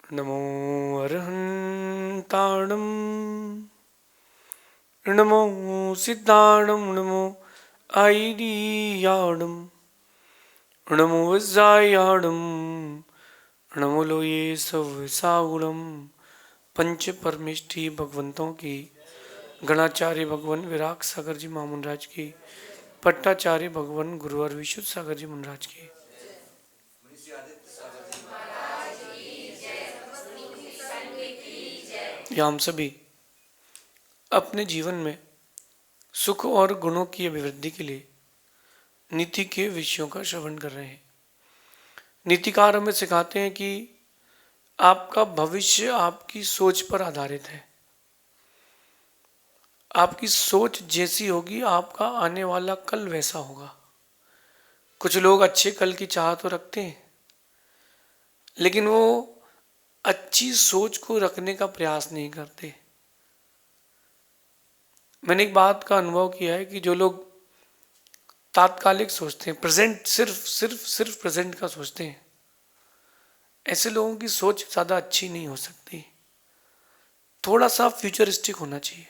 नमो अर्हन्ताणं नमो सिद्धाणं नमो आयर्याणं नमो वज्रायाणं नमो लोये सवसागुणम। पंच परमेष्ठी भगवंतों की, गणाचार्य भगवान विराग सागर जी महामुन राज की, पट्टाचार्य भगवान गुरुवर विशुद्ध सागर जी मुनराज की, या हम सभी अपने जीवन में सुख और गुणों की अभिवृद्धि के लिए नीति के विषयों का श्रवण कर रहे हैं। नीतिकार हमें सिखाते हैं कि आपका भविष्य आपकी सोच पर आधारित है। आपकी सोच जैसी होगी आपका आने वाला कल वैसा होगा। कुछ लोग अच्छे कल की चाह तो रखते हैं, लेकिन वो अच्छी सोच को रखने का प्रयास नहीं करते। मैंने एक बात का अनुभव किया है कि जो लोग तात्कालिक सोचते हैं, प्रेजेंट सिर्फ प्रेजेंट का सोचते हैं, ऐसे लोगों की सोच ज़्यादा अच्छी नहीं हो सकती। थोड़ा सा फ्यूचरिस्टिक होना चाहिए,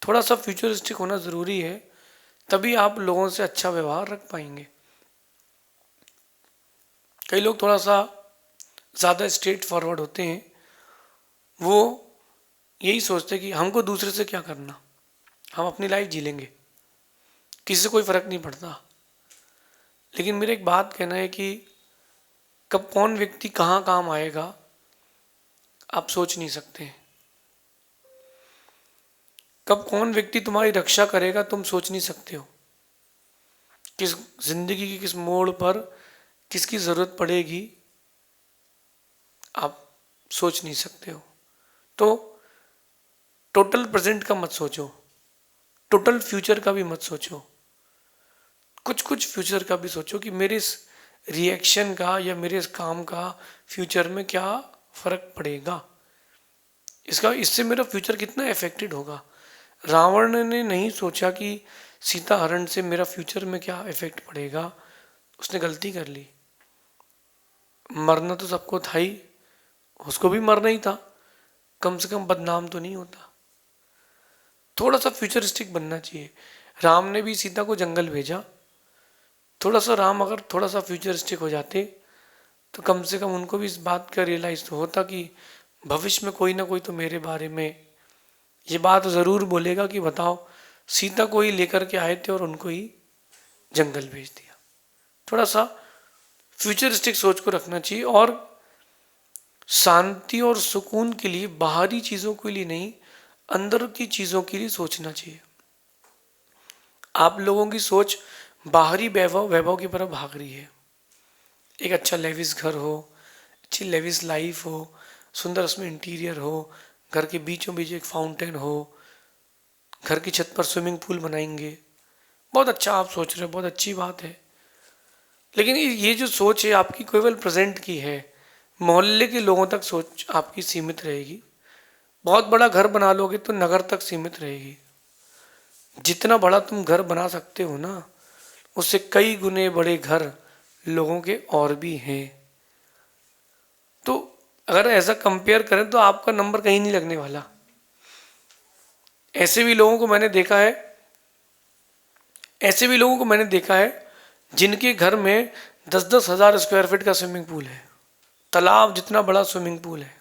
थोड़ा सा फ्यूचरिस्टिक होना ज़रूरी है, तभी आप लोगों से अच्छा व्यवहार रख पाएंगे। कई लोग थोड़ा सा ज़्यादा स्ट्रेट फॉरवर्ड होते हैं, वो यही सोचते हैं कि हमको दूसरे से क्या करना, हम अपनी लाइफ जी लेंगे, किसी से कोई फ़र्क नहीं पड़ता। लेकिन मेरा एक बात कहना है कि कब कौन व्यक्ति कहाँ काम आएगा आप सोच नहीं सकते। कब कौन व्यक्ति तुम्हारी रक्षा करेगा तुम सोच नहीं सकते हो। किस जिंदगी की किस मोड़ पर किसकी ज़रूरत पड़ेगी आप सोच नहीं सकते हो। तो टोटल प्रेजेंट का मत सोचो, टोटल फ्यूचर का भी मत सोचो, कुछ कुछ फ्यूचर का भी सोचो कि मेरे इस रिएक्शन का या मेरे इस काम का फ्यूचर में क्या फ़र्क पड़ेगा, इससे मेरा फ्यूचर कितना इफेक्टेड होगा। रावण ने नहीं सोचा कि सीता हरण से मेरा फ्यूचर में क्या इफेक्ट पड़ेगा, उसने गलती कर ली। मरना तो सबको था ही, उसको भी मरना ही था, कम से कम बदनाम तो नहीं होता। थोड़ा सा फ्यूचरिस्टिक बनना चाहिए। राम ने भी सीता को जंगल भेजा, थोड़ा सा राम अगर थोड़ा सा फ्यूचरिस्टिक हो जाते तो कम से कम उनको भी इस बात का रियलाइज तो होता कि भविष्य में कोई ना कोई तो मेरे बारे में ये बात ज़रूर बोलेगा कि बताओ सीता को ही लेकर के आए थे और उनको ही जंगल भेज दिया। थोड़ा सा फ्यूचरिस्टिक सोच को रखना चाहिए और शांति और सुकून के लिए बाहरी चीज़ों के लिए नहीं, अंदर की चीज़ों के लिए सोचना चाहिए। आप लोगों की सोच बाहरी वैभव की तरफ भाग रही है। एक अच्छा लेविस घर हो, अच्छी लेविस लाइफ हो, सुंदर उसमें इंटीरियर हो, घर के बीचों बीच एक फाउंटेन हो, घर की छत पर स्विमिंग पूल बनाएंगे, बहुत अच्छा आप सोच रहे हो, बहुत अच्छी बात है। लेकिन ये जो सोच है आपकी केवल प्रेजेंट की है, मोहल्ले के लोगों तक सोच आपकी सीमित रहेगी। बहुत बड़ा घर बना लोगे तो नगर तक सीमित रहेगी। जितना बड़ा तुम घर बना सकते हो ना, उससे कई गुने बड़े घर लोगों के और भी हैं। तो अगर ऐसा कंपेयर करें तो आपका नंबर कहीं नहीं लगने वाला। ऐसे भी लोगों को मैंने देखा है, ऐसे भी लोगों को मैंने देखा है जिनके घर में 10-10 हज़ार स्क्वायर फीट का स्विमिंग पूल है, तालाब जितना बड़ा स्विमिंग पूल है।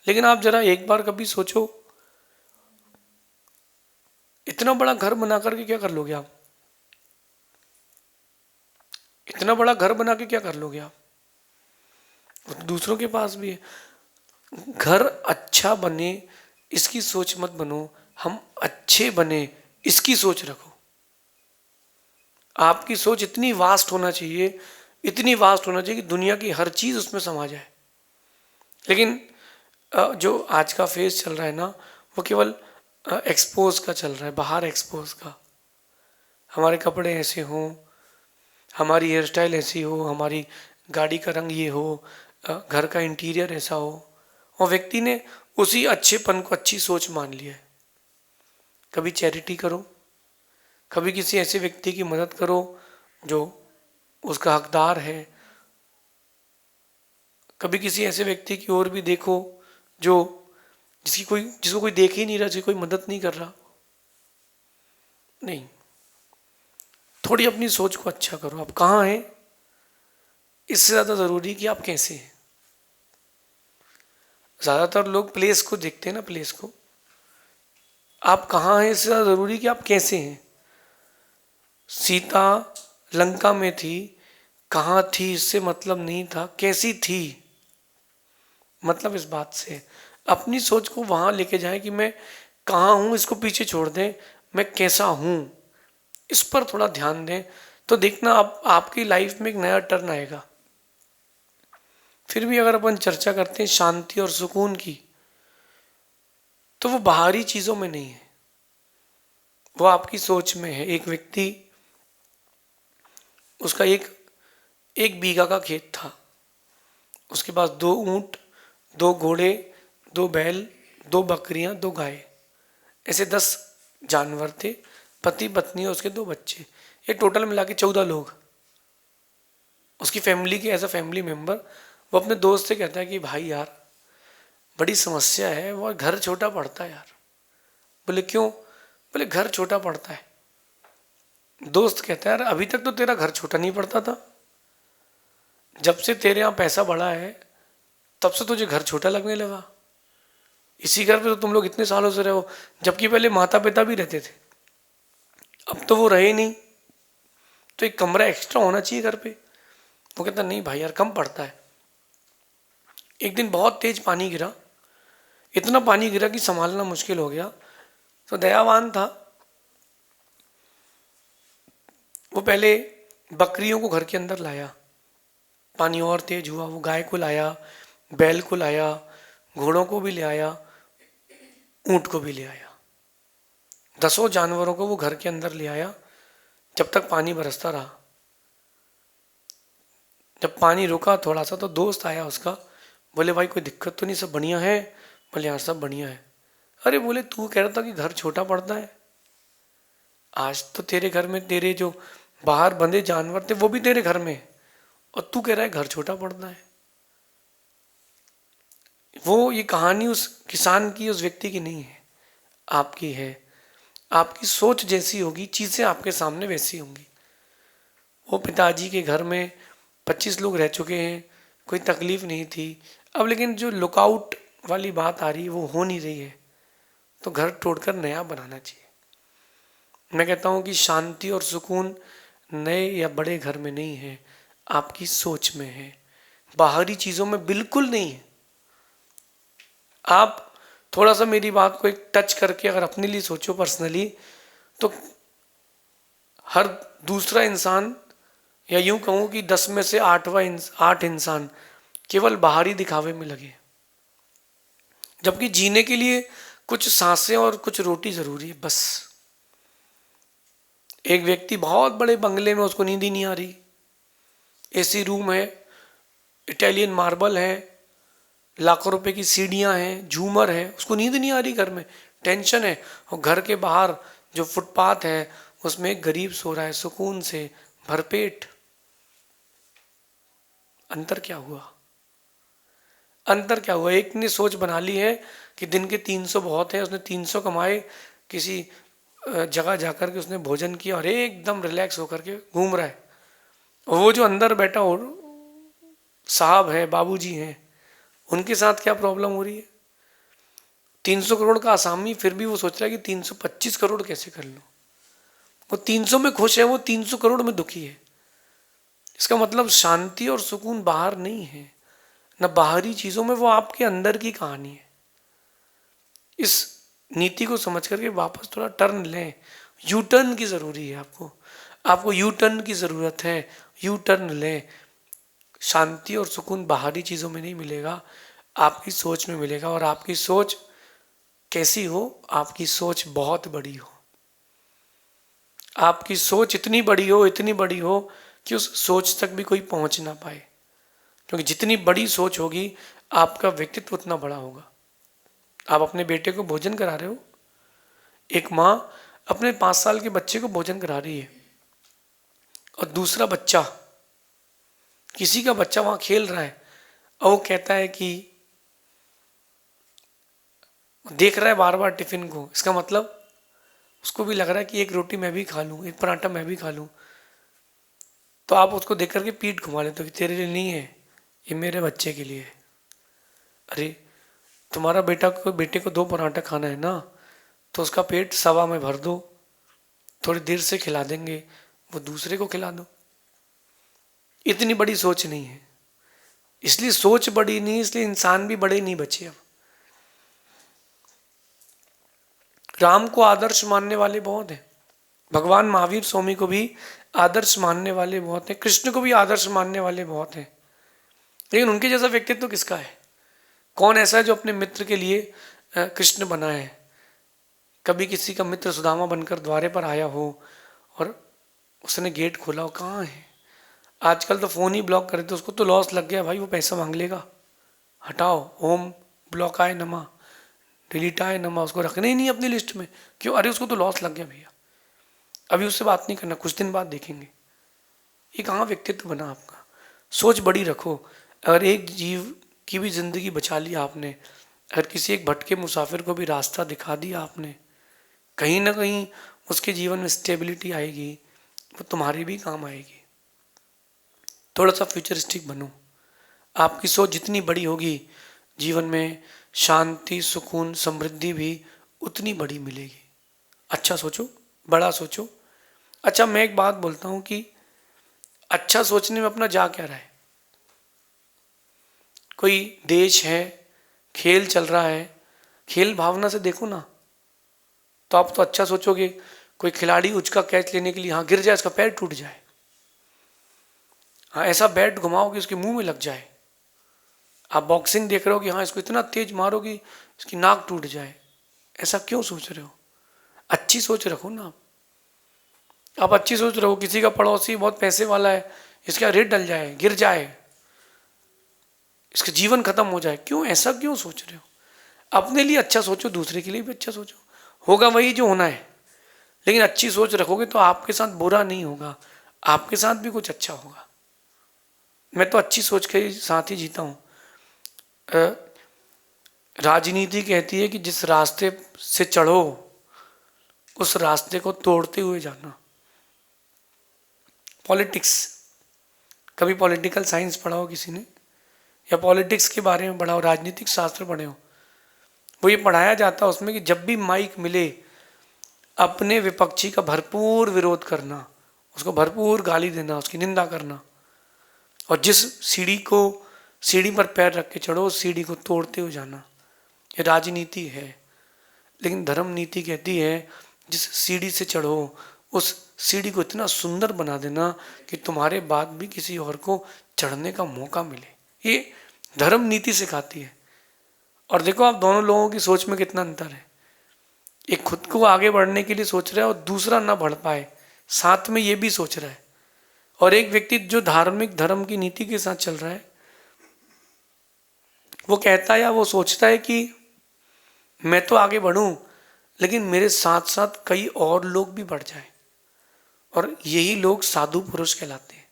लेकिन आप जरा एक बार कभी सोचो, इतना बड़ा घर बना करके क्या कर लोगे आप? इतना बड़ा घर बना के क्या कर लोगे आप? वो तो दूसरों के पास भी है। घर अच्छा बने इसकी सोच मत बनो, हम अच्छे बने इसकी सोच रखो। आपकी सोच इतनी वास्ट होना चाहिए, इतनी वास्ट होना चाहिए कि दुनिया की हर चीज़ उसमें समा जाए। लेकिन जो आज का फेज चल रहा है ना, वो केवल एक्सपोज का चल रहा है, बाहर एक्सपोज का। हमारे कपड़े ऐसे हों, हमारी हेयर स्टाइल ऐसी हो, हमारी गाड़ी का रंग ये हो, घर का इंटीरियर ऐसा हो, और व्यक्ति ने उसी अच्छेपन को अच्छी सोच मान लिया है। कभी चैरिटी करो, कभी किसी ऐसे व्यक्ति की मदद करो जो उसका हकदार है, कभी किसी ऐसे व्यक्ति की ओर भी देखो जो जिसको कोई देख ही नहीं रहा, जिसकी कोई मदद नहीं कर रहा। नहीं, थोड़ी अपनी सोच को अच्छा करो। आप कहाँ हैं इससे ज़्यादा ज़रूरी कि आप कैसे हैं। ज़्यादातर लोग प्लेस को देखते हैं ना, प्लेस को। आप कहाँ हैं इससे ज़्यादा ज़रूरी कि आप कैसे हैं। सीता लंका में थी, कहाँ थी इससे मतलब नहीं था, कैसी थी मतलब इस बात से। अपनी सोच को वहाँ लेके जाएं कि मैं कहाँ हूँ इसको पीछे छोड़ दें, मैं कैसा हूँ इस पर थोड़ा ध्यान दें, तो देखना आप आपकी लाइफ में एक नया टर्न आएगा। फिर भी अगर अपन चर्चा करते हैं शांति और सुकून की, तो वो बाहरी चीज़ों में नहीं है, वो आपकी सोच में है। एक व्यक्ति, उसका एक बीघा का खेत था, उसके पास 2 ऊंट, 2 घोड़े, 2 बैल, 2 बकरियां, 2 गाय, ऐसे 10 जानवर थे। पति पत्नी और उसके 2 बच्चे, ये टोटल मिला के 14 लोग उसकी फैमिली के। एज अ फैमिली मेंबर वो अपने दोस्त से कहता है कि भाई यार बड़ी समस्या है, वो घर छोटा पड़ता है यार। बोले क्यों? बोले घर छोटा पड़ता है। दोस्त कहता है यार अभी तक तो तेरा घर छोटा नहीं पड़ता था, जब से तेरे यहाँ पैसा बढ़ा है तब से तुझे घर छोटा लगने लगा। इसी घर पे तो तुम लोग इतने सालों से रहो, जबकि पहले माता पिता भी रहते थे, अब तो वो रहे नहीं, तो एक कमरा एक्स्ट्रा होना चाहिए घर पे। वो कहता नहीं भाई यार कम पड़ता है। एक दिन बहुत तेज पानी गिरा, इतना पानी गिरा कि संभालना मुश्किल हो गया। तो दयावान था, वो पहले बकरियों को घर के अंदर लाया, पानी और तेज हुआ, वो गाय को लाया, बैल को लाया, घोड़ों को भी ले आया, ऊंट को भी ले आया, 10 जानवरों को वो घर के अंदर ले आया। जब तक पानी बरसता रहा, जब पानी रुका थोड़ा सा तो दोस्त आया उसका, बोले भाई कोई दिक्कत तो नहीं, सब बढ़िया है? बोले यार सब बढ़िया है। अरे बोले तू कह रहा था कि घर छोटा पड़ता है, आज तो तेरे घर में तेरे जो बाहर बंधे जानवर थे वो भी तेरे घर में, और तू कह रहा है घर छोटा पड़ता है। वो ये कहानी उस किसान की, उस व्यक्ति की नहीं है, आपकी है। आपकी सोच जैसी होगी चीज़ें आपके सामने वैसी होंगी। वो पिताजी के घर में 25 लोग रह चुके हैं, कोई तकलीफ नहीं थी, अब लेकिन जो लुकआउट वाली बात आ रही है वो हो नहीं रही है, तो घर तोड़कर नया बनाना चाहिए। मैं कहता हूँ कि शांति और सुकून नए या बड़े घर में नहीं है, आपकी सोच में है, बाहरी चीज़ों में बिल्कुल नहीं है। आप थोड़ा सा मेरी बात को एक टच करके अगर अपने लिए सोचो पर्सनली, तो हर दूसरा इंसान, या यूं कहूँ कि 10 में से 8 इंसान केवल बाहरी दिखावे में लगे, जबकि जीने के लिए कुछ सांसें और कुछ रोटी जरूरी है बस। एक व्यक्ति बहुत बड़े बंगले में, उसको नींद ही नहीं आ रही, एसी रूम है, इटालियन मार्बल है, लाखों रुपए की सीढ़ियां हैं, झूमर है, उसको नींद नहीं आ रही, घर में टेंशन है। और घर के बाहर जो फुटपाथ है उसमें एक गरीब सो रहा है सुकून से भरपेट। अंतर क्या हुआ? अंतर क्या हुआ? एक ने सोच बना ली है कि दिन के 300 बहुत है, उसने 300 कमाए, किसी जगह जाकर के उसने भोजन किया और एकदम रिलैक्स होकर के घूम रहा है। और वो जो अंदर बैठा हो साहब है, बाबूजी हैं, उनके साथ क्या प्रॉब्लम हो रही है? 300 करोड़ का आसामी, फिर भी वो सोच रहा है कि 325 करोड़ कैसे कर लूं। वो 300 में खुश है, वो 300 करोड़ में दुखी है। इसका मतलब शांति और सुकून बाहर नहीं है, न बाहरी चीजों में, वो आपके अंदर की कहानी है। इस नीति को समझ करके वापस थोड़ा टर्न लें। यू टर्न की जरूरी है आपको यू टर्न की जरूरत है। यू टर्न लें। शांति और सुकून बाहरी चीजों में नहीं मिलेगा, आपकी सोच में मिलेगा। और आपकी सोच कैसी हो? आपकी सोच बहुत बड़ी हो, आपकी सोच इतनी बड़ी हो, इतनी बड़ी हो कि उस सोच तक भी कोई पहुंच ना पाए। क्योंकि जितनी बड़ी सोच होगी आपका व्यक्तित्व उतना बड़ा होगा। आप अपने बेटे को भोजन करा रहे हो, एक माँ अपने 5 साल के बच्चे को भोजन करा रही है, और दूसरा बच्चा, किसी का बच्चा वहां खेल रहा है, और वो कहता है कि देख रहा है बार बार टिफिन को, इसका मतलब उसको भी लग रहा है कि एक रोटी मैं भी खा लूँ, एक पराठा मैं भी खा लूँ। तो आप उसको देख करके पीठ घुमा लेते हो कि तेरे लिए नहीं है, ये मेरे बच्चे के लिए है। अरे तुम्हारा बेटे को 2 पराठा खाना है ना, तो उसका पेट सवा में भर दो, थोड़ी देर से खिला देंगे, वो दूसरे को खिला दो। इतनी बड़ी सोच नहीं है, इसलिए सोच बड़ी नहीं, इसलिए इंसान भी बड़े नहीं बचे। अब राम को आदर्श मानने वाले बहुत हैं, भगवान महावीर स्वामी को भी आदर्श मानने वाले बहुत हैं, कृष्ण को भी आदर्श मानने वाले बहुत हैं। लेकिन उनके जैसा व्यक्तित्व तो किसका है? कौन ऐसा है जो अपने मित्र के लिए कृष्ण बना है? कभी किसी का मित्र सुदामा बनकर द्वारे पर आया हो और उसने गेट खोला हो, कहाँ है? आजकल तो फ़ोन ही ब्लॉक करे तो उसको तो लॉस लग गया भाई, वो पैसा मांग लेगा, हटाओ, ओम ब्लॉक आए नमा, डिलीट आए नमा, उसको रखने ही नहीं अपनी लिस्ट में। क्यों? अरे उसको तो लॉस लग गया भैया, अभी उससे बात नहीं करना, कुछ दिन बाद देखेंगे। ये कहाँ व्यक्तित्व बना आपका? सोच बड़ी रखो। अगर एक जीव की भी जिंदगी बचा ली आपने, अगर किसी एक भटके मुसाफिर को भी रास्ता दिखा दिया आपने, कहीं ना कहीं उसके जीवन में स्टेबिलिटी आएगी, वो तुम्हारे भी काम आएगी। थोड़ा सा फ्यूचरिस्टिक बनो। आपकी सोच जितनी बड़ी होगी, जीवन में शांति, सुकून, समृद्धि भी उतनी बड़ी मिलेगी। अच्छा सोचो, बड़ा सोचो। अच्छा, मैं एक बात बोलता हूँ कि अच्छा सोचने में अपना जा क्या रहा है? कोई देश है, खेल चल रहा है, खेल भावना से देखो ना, तो आप तो अच्छा सोचोगे। कोई खिलाड़ी उचका कैच लेने के लिए हाँ गिर जाए, उसका पैर टूट जाए, हाँ ऐसा बैट घुमाओ कि उसके मुंह में लग जाए। आप बॉक्सिंग देख रहे हो कि हाँ इसको इतना तेज मारो कि इसकी नाक टूट जाए। ऐसा क्यों सोच रहे हो? अच्छी सोच रखो ना। आप अच्छी सोच रहे हो, किसी का पड़ोसी बहुत पैसे वाला है, इसका रेट डल जाए, गिर जाए, इसका जीवन खत्म हो जाए, क्यों? ऐसा क्यों सोच रहे हो? अपने लिए अच्छा सोचो, दूसरे के लिए भी अच्छा सोचो। होगा वही जो होना है, लेकिन अच्छी सोच रखोगे तो आपके साथ बुरा नहीं होगा, आपके साथ भी कुछ अच्छा होगा। मैं तो अच्छी सोच के साथ ही जीता हूँ। राजनीति कहती है कि जिस रास्ते से चढ़ो उस रास्ते को तोड़ते हुए जाना। पॉलिटिक्स, कभी पॉलिटिकल साइंस पढ़ा हो किसी ने, या पॉलिटिक्स के बारे में पढ़ा हो, राजनीतिक शास्त्र पढ़े हो, वो ये पढ़ाया जाता है उसमें कि जब भी माइक मिले अपने विपक्षी का भरपूर विरोध करना, उसको भरपूर गाली देना, उसकी निंदा करना, और जिस सीढ़ी पर पैर रख के चढ़ो उस सीढ़ी को तोड़ते हुए जाना। ये राजनीति है। लेकिन धर्म नीति कहती है जिस सीढ़ी से चढ़ो उस सीढ़ी को इतना सुंदर बना देना कि तुम्हारे बाद भी किसी और को चढ़ने का मौका मिले। ये धर्म नीति सिखाती है। और देखो आप दोनों लोगों की सोच में कितना अंतर है। एक खुद को आगे बढ़ने के लिए सोच रहा है और दूसरा ना बढ़ पाए, साथ में ये भी सोच रहा है। और एक व्यक्ति जो धार्मिक धर्म की नीति के साथ चल रहा है, वो कहता है या वो सोचता है कि मैं तो आगे बढ़ूं लेकिन मेरे साथ साथ कई और लोग भी बढ़ जाएं, और यही लोग साधु पुरुष कहलाते हैं।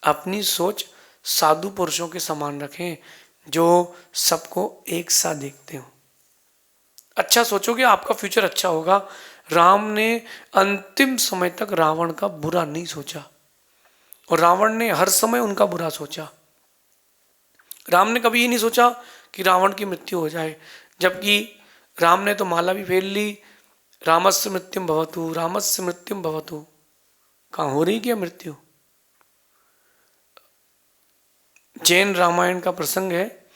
अपनी सोच साधु पुरुषों के समान रखें जो सबको एक साथ देखते हो। अच्छा सोचोगे आपका फ्यूचर अच्छा होगा। राम ने अंतिम समय तक रावण का बुरा नहीं सोचा, और रावण ने हर समय उनका बुरा सोचा। राम ने कभी ये नहीं सोचा कि रावण की मृत्यु हो जाए, जबकि राम ने तो माला भी फेर ली, रामस्य मृत्युम भवतु, रामस्य मृत्युम भवतु। कहाँ हो रही क्या मृत्यु? जैन रामायण का प्रसंग है,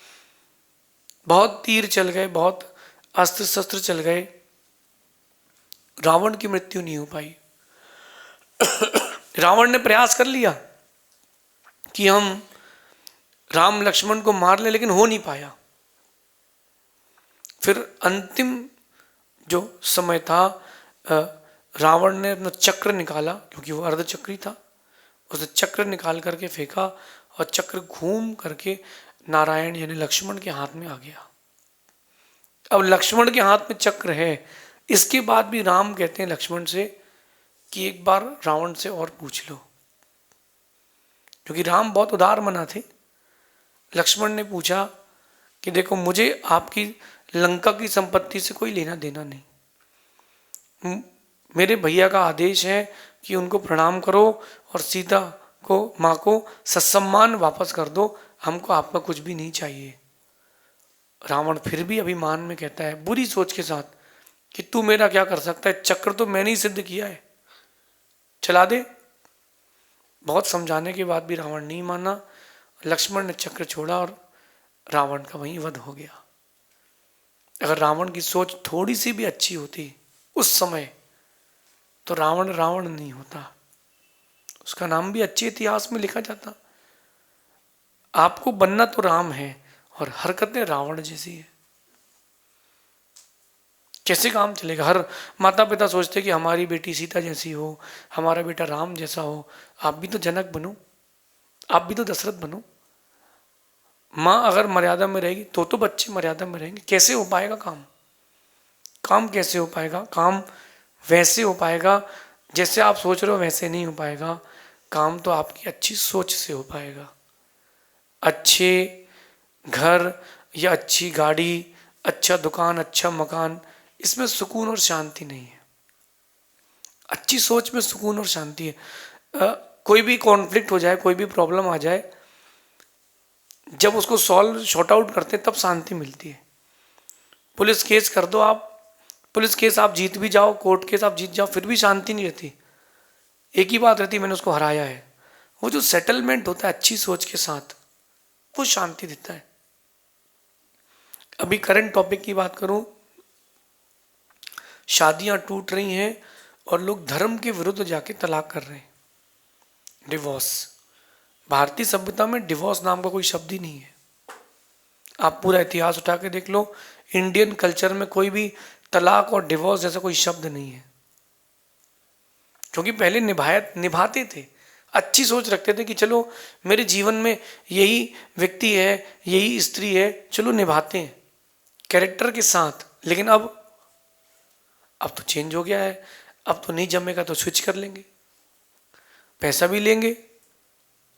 बहुत तीर चल गए, बहुत अस्त्र शस्त्र चल गए, रावण की मृत्यु नहीं हो पाई। रावण ने प्रयास कर लिया कि हम राम लक्ष्मण को मार ले, लेकिन हो नहीं पाया। फिर अंतिम जो समय था, रावण ने अपना चक्र निकाला, क्योंकि वो अर्धचक्री था, उसने चक्र निकाल करके फेंका और चक्र घूम करके नारायण यानी लक्ष्मण के हाथ में आ गया। अब लक्ष्मण के हाथ में चक्र है, इसके बाद भी राम कहते हैं लक्ष्मण से कि एक बार रावण से और पूछ लो, क्योंकि राम बहुत उदार मना थे। लक्ष्मण ने पूछा कि देखो, मुझे आपकी लंका की संपत्ति से कोई लेना देना नहीं, मेरे भैया का आदेश है कि उनको प्रणाम करो और सीता को, माँ को ससम्मान वापस कर दो, हमको आपका कुछ भी नहीं चाहिए। रावण फिर भी अभिमान में कहता है, बुरी सोच के साथ, कि तू मेरा क्या कर सकता है, चक्र तो मैंने ही सिद्ध किया है, चला दे। बहुत समझाने के बाद भी रावण नहीं माना। लक्ष्मण ने चक्र छोड़ा और रावण का वहीं वध हो गया। अगर रावण की सोच थोड़ी सी भी अच्छी होती उस समय, तो रावण रावण नहीं होता, उसका नाम भी अच्छे इतिहास में लिखा जाता। आपको बनना तो राम है और हरकतें रावण जैसी है, कैसे काम चलेगा। हर माता पिता सोचते कि हमारी बेटी सीता जैसी हो, हमारा बेटा राम जैसा हो। आप भी तो जनक बनो, आप भी तो दशरथ बनो। माँ अगर मर्यादा में रहेगी तो बच्चे मर्यादा में रहेंगे। कैसे हो पाएगा काम? काम कैसे हो पाएगा? काम वैसे हो पाएगा जैसे आप सोच रहे हो, वैसे नहीं हो पाएगा। काम तो आपकी अच्छी सोच से हो पाएगा। अच्छे घर या अच्छी गाड़ी, अच्छा दुकान, अच्छा मकान, इसमें सुकून और शांति नहीं है। अच्छी सोच में सुकून और शांति है। कोई भी कॉन्फ्लिक्ट हो जाए, कोई भी प्रॉब्लम आ जाए, जब उसको सॉल्व शॉर्ट आउट करते हैं तब शांति मिलती है। पुलिस केस कर दो आप, पुलिस केस आप जीत भी जाओ, कोर्ट केस आप जीत जाओ, फिर भी शांति नहीं रहती। एक ही बात रहती, मैंने उसको हराया है। वो जो सेटलमेंट होता है अच्छी सोच के साथ, वो शांति देता है। अभी करंट टॉपिक की बात करूं, शादियां टूट रही हैं और लोग धर्म के विरुद्ध जाके तलाक कर रहे हैं, डिवोर्स। भारतीय सभ्यता में डिवोर्स नाम का कोई शब्द ही नहीं है। आप पूरा इतिहास उठा के देख लो, इंडियन कल्चर में कोई भी तलाक और डिवोर्स जैसा कोई शब्द नहीं है। क्योंकि पहले निभाते थे, अच्छी सोच रखते थे कि चलो मेरे जीवन में यही व्यक्ति है, यही स्त्री है, चलो निभाते हैं कैरेक्टर के साथ। लेकिन अब तो चेंज हो गया है। अब तो नहीं जमेगा तो स्विच कर लेंगे, पैसा भी लेंगे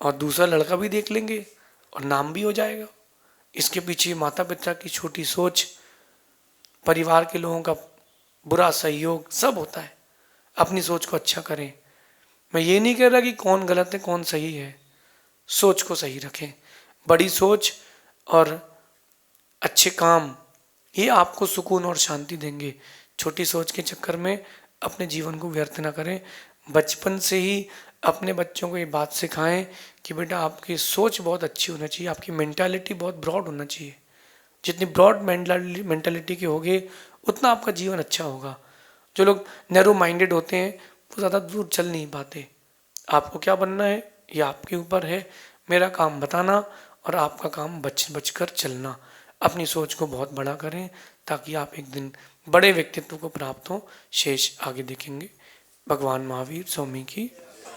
और दूसरा लड़का भी देख लेंगे और नाम भी हो जाएगा। इसके पीछे माता पिता की छोटी सोच, परिवार के लोगों का बुरा सहयोग, सब होता है। अपनी सोच को अच्छा करें। मैं ये नहीं कह रहा कि कौन गलत है कौन सही है, सोच को सही रखें। बड़ी सोच और अच्छे काम, ये आपको सुकून और शांति देंगे। छोटी सोच के चक्कर में अपने जीवन को व्यर्थ ना करें। बचपन से ही अपने बच्चों को ये बात सिखाएं कि बेटा आपकी सोच बहुत अच्छी होना चाहिए, आपकी मेंटालिटी बहुत ब्रॉड होना चाहिए। जितनी ब्रॉड मेंटालिटी के होगे उतना आपका जीवन अच्छा होगा। जो लोग नैरो माइंडेड होते हैं वो ज़्यादा दूर चल नहीं पाते। आपको क्या बनना है ये आपके ऊपर है। मेरा काम बताना और आपका काम बच कर चलना। अपनी सोच को बहुत बड़ा करें ताकि आप एक दिन बड़े व्यक्तित्व को प्राप्त हो। शेष आगे देखेंगे। भगवान महावीर स्वामी की